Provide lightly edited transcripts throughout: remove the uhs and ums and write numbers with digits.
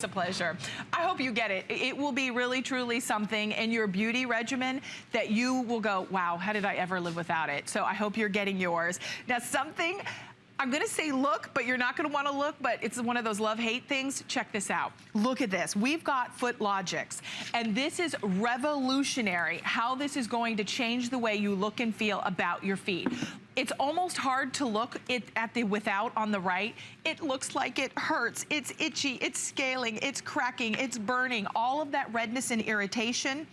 It's a pleasure. I hope you get it. It will be really, truly something in your beauty regimen that you will go, wow, how did I ever live without it? So I hope you're getting yours. Now, something, I'm gonna say look, but you're not gonna wanna look, but it's one of those love-hate things. Check this out. Look at this. We've got Footlogix, and this is revolutionary, how this is going to change the way you look and feel about your feet. It's almost hard to look at the without on the right. It looks like it hurts. It's itchy, it's scaling, it's cracking, it's burning, all of that redness and irritation.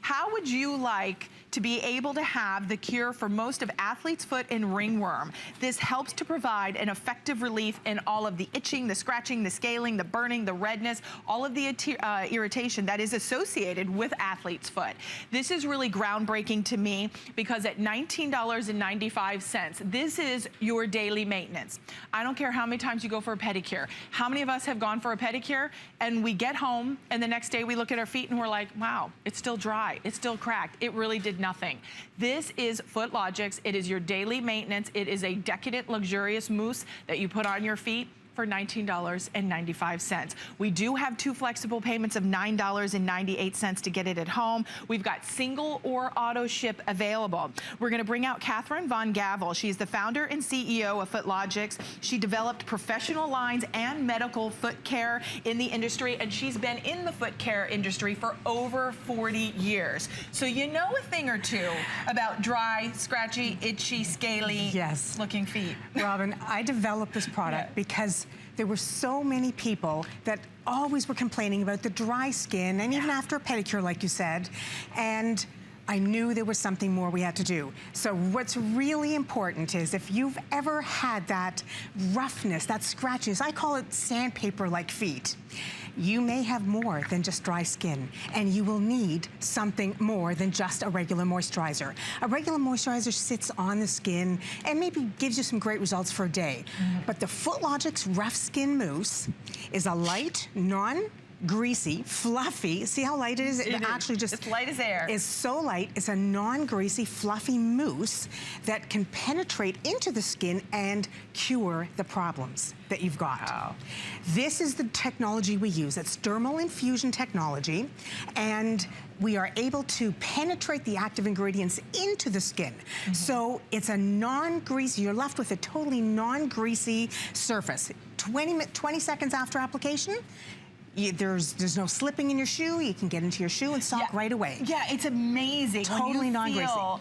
How would you like to be able to have the cure for most of athlete's foot and ringworm? This helps to provide an effective relief in all of the itching, the scratching, the scaling, the burning, the redness, all of the irritation that is associated with athlete's foot. This is really groundbreaking to me because at $19.95, this is your daily maintenance. I don't care how many times you go for a pedicure. How many of us have gone for a pedicure and we get home and the next day we look at our feet and we're like, wow, it's still dry, it's still cracked, it really did nothing. This is Footlogix. It is your daily maintenance. It is a decadent, luxurious mousse that you put on your feet for $19.95. We do have 2 flexible payments of $9.98 to get it at home. We've got single or auto ship available. We're gonna bring out Catherine Von Gavel. She's the founder and CEO of Footlogix. She developed professional lines and medical foot care in the industry, and she's been in the foot care industry for over 40 years. So you know a thing or two about dry, scratchy, itchy, scaly looking feet. Robin, I developed this product because there were so many people that always were complaining about the dry skin, and even after a pedicure, like you said, and I knew there was something more we had to do. So what's really important is if you've ever had that roughness, that scratchiness, I call it sandpaper-like feet, you may have more than just dry skin, and you will need something more than just a regular moisturizer. A regular moisturizer sits on the skin and maybe gives you some great results for a day. But the Footlogix Rough Skin Mousse is a light, non-greasy, fluffy, see how light it is? It actually just, it's light as air. It's so light. It's a non-greasy, fluffy mousse that can penetrate into the skin and cure the problems that you've got. Wow. This is the technology we use. It's Dermal Infusion technology, and we are able to penetrate the active ingredients into the skin. So it's a non-greasy, you're left with a totally non-greasy surface. 20 seconds after application, there's no slipping in your shoe. You can get into your shoe and sock right away. Yeah, it's amazing. Totally non-greasy.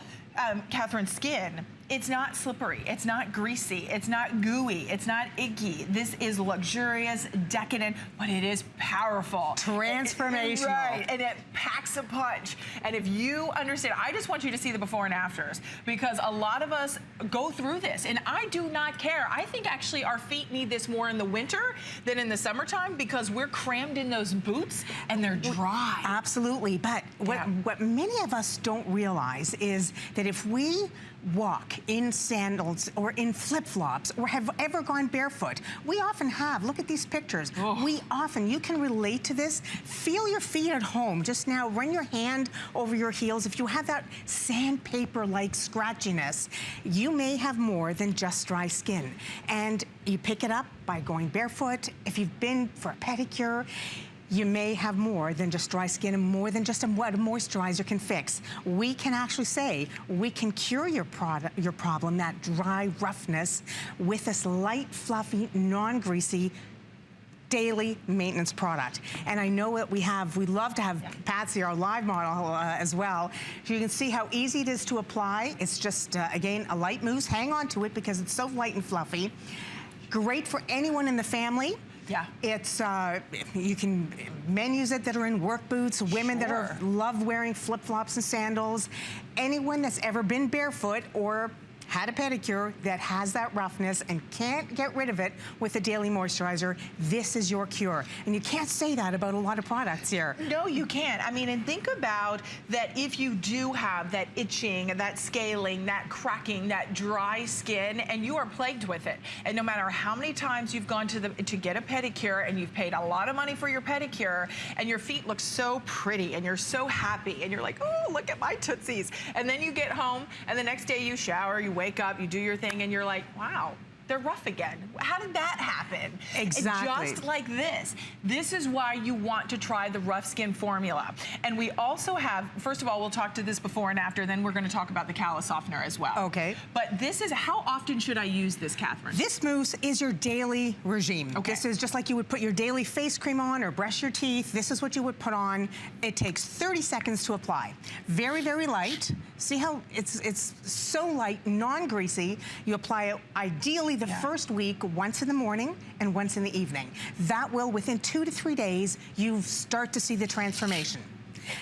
Catherine's skin, it's not slippery, it's not greasy, it's not gooey, it's not icky. This is luxurious, decadent, but it is powerful. Transformational. Right, and it packs a punch. And if you understand, I just want you to see the before and afters, because a lot of us go through this, and I do not care. I think actually our feet need this more in the winter than in the summertime, because we're crammed in those boots and they're dry. Absolutely, but what many of us don't realize is that if we walk in sandals or in flip-flops or have ever gone barefoot, we often have, look at these pictures, we often, you can relate to this, feel your feet at home. Just now, run your hand over your heels. If you have that sandpaper-like scratchiness, you may have more than just dry skin. And you pick it up by going barefoot. If you've been for a pedicure, you may have more than just dry skin and more than just what a moisturizer can fix. We can actually say, we can cure your problem, that dry roughness, with this light, fluffy, non-greasy, daily maintenance product. And I know that we love to have Patsy, our live model, as well. So you can see how easy it is to apply. It's just, again, a light mousse. Hang on to it because it's so light and fluffy. Great for anyone in the family. Yeah. It's, you can, men use it that are in work boots, women that love wearing flip-flops and sandals. Anyone that's ever been barefoot or had a pedicure that has that roughness and can't get rid of it with a daily moisturizer, this is your cure. And you can't say that about a lot of products here. No, you can't. I mean, and think about that if you do have that itching, that scaling, that cracking, that dry skin, and you are plagued with it. And no matter how many times you've gone to get a pedicure and you've paid a lot of money for your pedicure and your feet look so pretty and you're so happy and you're like, oh, look at my tootsies. And then you get home and the next day you shower, you wake up, you do your thing, and you're like, wow, they're rough again. How did that happen? Exactly. Just like this. This is why you want to try the rough skin formula. And we also have, first of all, we'll talk to this before and after, then we're going to talk about the Callus Softener as well. Okay. But this is, how often should I use this, Catherine? This mousse is your daily regime. Okay. This is just like you would put your daily face cream on or brush your teeth. This is what you would put on. It takes 30 seconds to apply. Very, very light. See how it's so light, non-greasy. You apply it ideally the first week, once in the morning and once in the evening. That will, within 2 to 3 days, you start to see the transformation.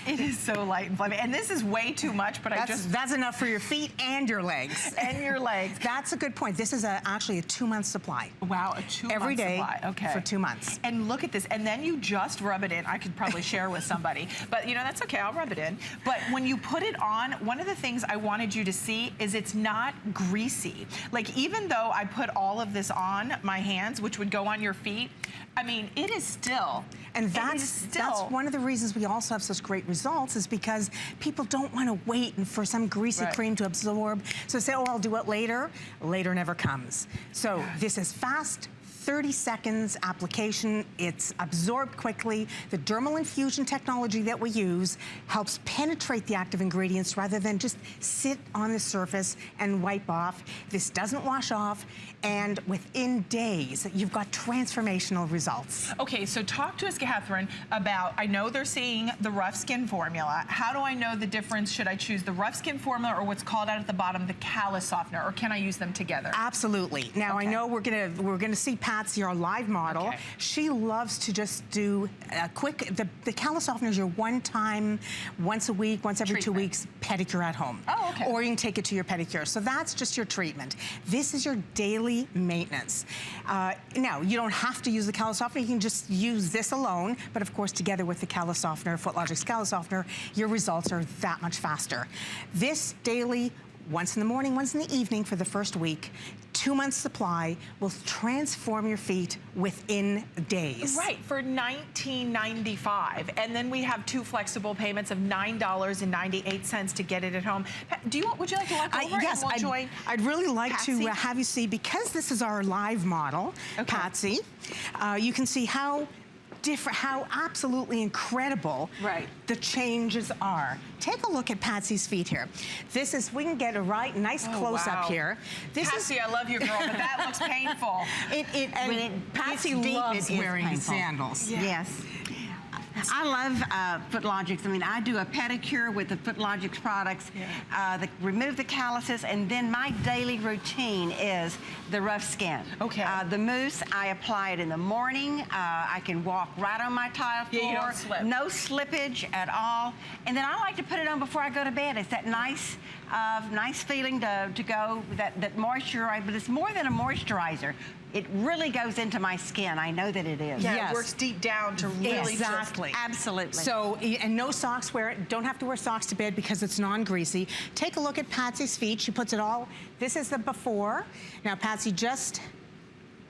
It is so light and fluffy. And this is way too much, but that's enough for your feet and your legs. And your legs. That's a good point. This is actually a 2-month supply. Wow, a 2-month supply. Every day okay. for 2 months. And look at this. And then you just rub it in. I could probably share with somebody. But, you know, that's okay. I'll rub it in. But when you put it on, one of the things I wanted you to see is it's not greasy. Like, even though I put all of this on my hands, which would go on your feet, I mean, it is still. And that's one of the reasons we also have such great results, is because people don't want to wait for some greasy cream to absorb. So say, oh, I'll do it later. Later never comes. So this is fast. 30 seconds application. It's absorbed quickly. The Dermal Infusion technology that we use helps penetrate the active ingredients rather than just sit on the surface and wipe off. This doesn't wash off, and within days, you've got transformational results. Okay, so talk to us, Catherine, about, I know they're seeing the rough skin formula. How do I know the difference? Should I choose the rough skin formula or what's called out at the bottom, the Callus Softener, or can I use them together? Absolutely. Now, I know we're gonna see Patsy, our live model. Okay. She loves to just do a quick, the Callus Softener is your one-time, once a week, once every 2 weeks, pedicure at home. Oh, okay. Or you can take it to your pedicure. So that's just your treatment. This is your daily maintenance. Now, you don't have to use the Callus Softener. You can just use this alone, but of course, together with the Callus Softener, Footlogix Callus Softener, your results are that much faster. This daily, once in the morning, once in the evening for the first week, 2 months supply will transform your feet within days. Right, for $19.95. And then we have 2 flexible payments of $9.98 to get it at home. Would you like to walk over? Yes, and we'll join I'd really like Patsy? to have you see, because this is our live model, Patsy, you can see how different, how absolutely incredible the changes are. Take a look at Patsy's feet here. This is, we can get a nice close up here. Patsy, I love you, girl, but that looks painful. Patsy loves wearing sandals. Yes. I love Footlogix. I mean, I do a pedicure with the Footlogix products, remove the calluses, and then my daily routine is the rough skin. Okay. The mousse, I apply it in the morning. I can walk right on my tile floor. You don't slip. No slippage at all. And then I like to put it on before I go to bed. It's that nice feeling to go, that moisturizer, but it's more than a moisturizer. It really goes into my skin. I know that it is. Yeah, it works deep down to really Exactly. Absolutely. So, and no socks, don't have to wear socks to bed because it's non-greasy. Take a look at Patsy's feet. She puts it all, this is the before. Now, Patsy just,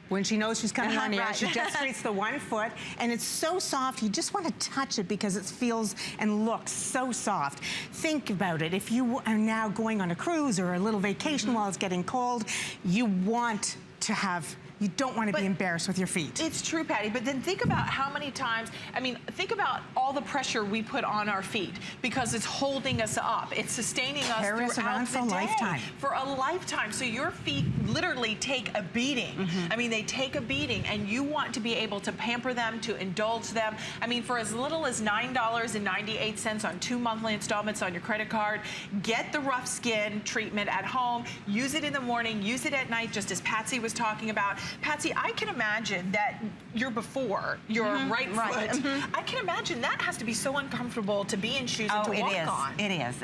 when she knows she's coming on air, she just treats the 1 foot, and it's so soft, you just want to touch it because it feels and looks so soft. Think about it. If you are now going on a cruise or a little vacation while it's getting cold, you want to have, you don't want to be embarrassed with your feet. It's true, Patty, but then think about how many times, I mean, think about all the pressure we put on our feet because it's holding us up. It's sustaining us throughout the day. Lifetime. For a lifetime. So your feet literally take a beating. I mean, they take a beating, and you want to be able to pamper them, to indulge them. I mean, for as little as $9.98 on 2 monthly installments on your credit card, get the rough skin treatment at home, use it in the morning, use it at night, just as Patsy was talking about. Patsy, I can imagine that your before, your right foot, I can imagine that has to be so uncomfortable to be in shoes and to walk on. It is.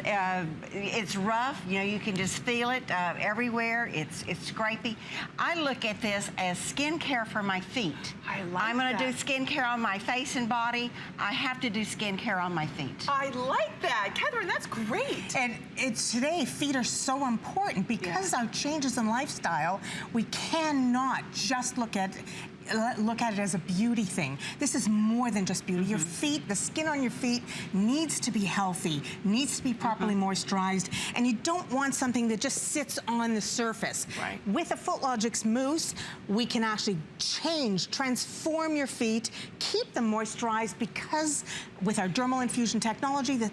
It's rough. You know, you can just feel it everywhere. It's scrapey. I look at this as skincare for my feet. I'm going to do skincare on my face and body. I have to do skincare on my feet. I like that. Catherine, that's great. And today, feet are so important because our changes in lifestyle, we cannot just look at look at it as a beauty thing. This is more than just beauty. Your feet, the skin on your feet needs to be healthy, needs to be properly moisturized, and you don't want something that just sits on the surface. Right. With a Footlogix Mousse, we can actually transform your feet, keep them moisturized, because with our Dermal Infusion technology, the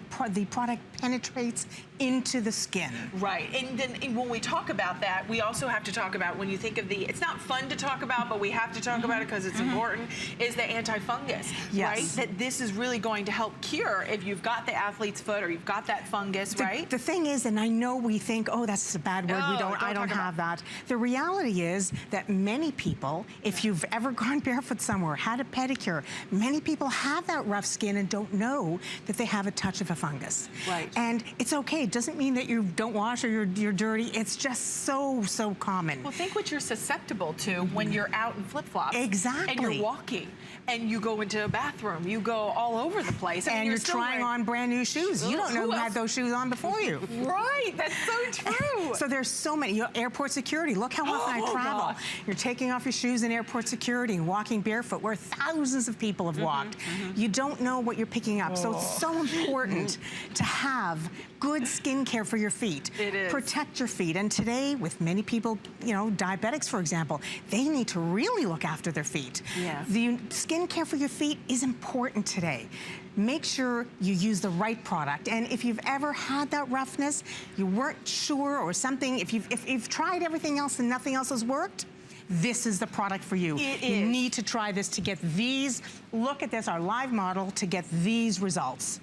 product penetrates into the skin. Right, and then when we talk about that, we also have to talk about, when you think of it's not fun to talk about, but we have to talk about it because it's important, is the antifungus, right? That this is really going to help cure if you've got the athlete's foot or you've got that fungus, right? The thing is, and I know we think, oh, that's a bad word, I don't have that. The reality is that many people, if you've ever gone barefoot somewhere, had a pedicure, many people have that rough skin and don't know that they have a touch of a fungus. Right. And it's okay. It doesn't mean that you don't wash or you're dirty. It's just so common. Well, think what you're susceptible to when you're out in flip-flops. Exactly. And you're walking, and you go into a bathroom, you go all over the place. And you're trying on brand new shoes. You don't know who had those shoes on before you. Right, that's so true. So there's so many. Airport security, look how often I travel. Gosh. You're taking off your shoes in airport security and walking barefoot, where thousands of people have walked. You don't know what you're picking up. So it's so important to have good skincare for your feet. It is. Protect your feet. And today, with many people, diabetics, for example, they need to really look after their feet. Yes. The skincare for your feet is important today. Make sure you use the right product. And if you've ever had that roughness, you weren't sure or something, if you've tried everything else and nothing else has worked, this is the product for you. You need to try this to get these, look at this, our live model, to get these results.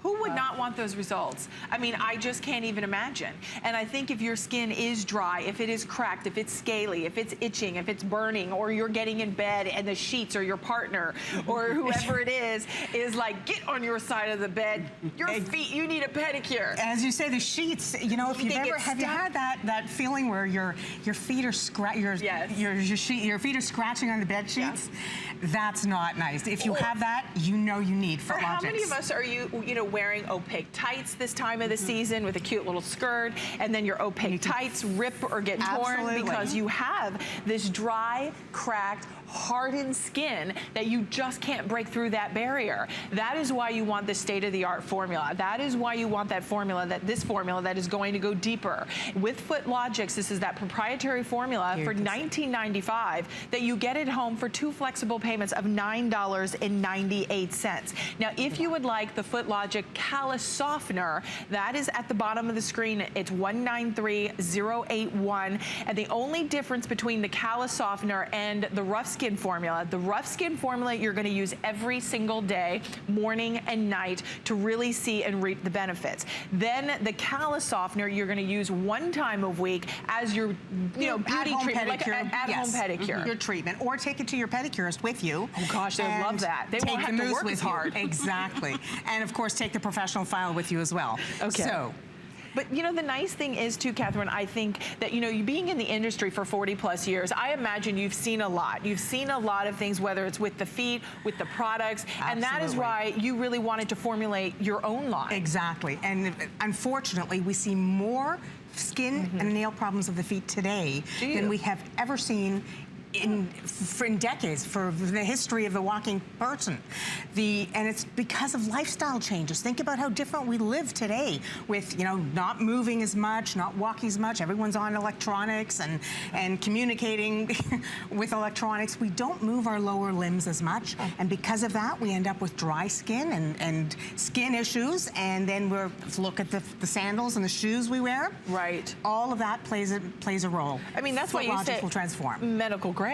Who would not want those results? I mean, I just can't even imagine. And I think if your skin is dry, if it is cracked, if it's scaly, if it's itching, if it's burning, or you're getting in bed and the sheets or your partner or whoever it is like, get on your side of the bed, your feet, you need a pedicure. As you say, the sheets, if you've ever, have you had that feeling where your feet are your feet are scratching on the bed sheets? That's not nice. If you have that, you need Footlogix. How many of us are you wearing opaque tights this time of the season with a cute little skirt, and then your opaque tights rip or get torn because you have this dry, cracked, hardened skin that you just can't break through that barrier. That is why you want the state-of-the-art formula. That is why you want that formula, this formula that is going to go deeper. With Footlogix, this is that proprietary formula for $19.95 that you get at home for 2 flexible payments of $9.98. Now, if you would like the Footlogix Callus Softener, that is at the bottom of the screen. It's 193081. And the only difference between the Callus Softener and the rough skin formula, you're going to use every single day, morning and night, to really see and reap the benefits. Then the Callus Softener you're going to use one time a week as your beauty treatment, like an at-home pedicure. Your treatment, or take it to your pedicurist with you. Oh gosh, they love that. They won't have to work as hard. Exactly. And of course, take the professional file with you as well. Okay. So. But the nice thing is too, Catherine, I think that, you being in the industry for 40+ years, I imagine you've seen a lot. You've seen a lot of things, whether it's with the feet, with the products, and that is why you really wanted to formulate your own line. Exactly. And unfortunately, we see more skin and nail problems of the feet today than we have ever seen in decades, for the history of the walking person. And it's because of lifestyle changes. Think about how different we live today with, not moving as much, not walking as much. Everyone's on electronics and communicating with electronics. We don't move our lower limbs as much. And because of that, we end up with dry skin and skin issues. And then look at the sandals and the shoes we wear. Right. All of that plays a role. I mean, that's why you say will transform. Medical grade.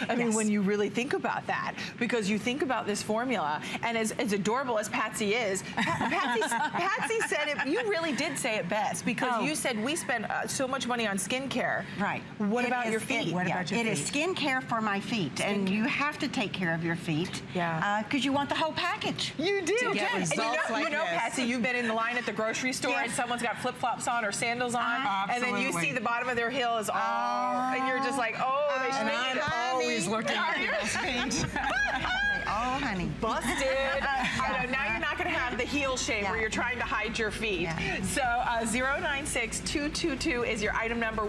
I mean, when you really think about that, because you think about this formula, and as adorable as Patsy is, Patsy said it, you really did say it best, because you said we spend so much money on skincare. Right. What about your feet? What about your feet? It is skincare for my feet, and you have to take care of your feet. Yeah. Because you want the whole package. You do. To get results like this. Patsy, you've been in the line at the grocery store and someone's got flip-flops on or sandals on, and then you see the bottom of their heel is all, and you're just like, they should make it. Always looking at people's feet. Oh, honey. Busted. Now you're not going to have the heel shape where you're trying to hide your feet. So 096222 is your item number.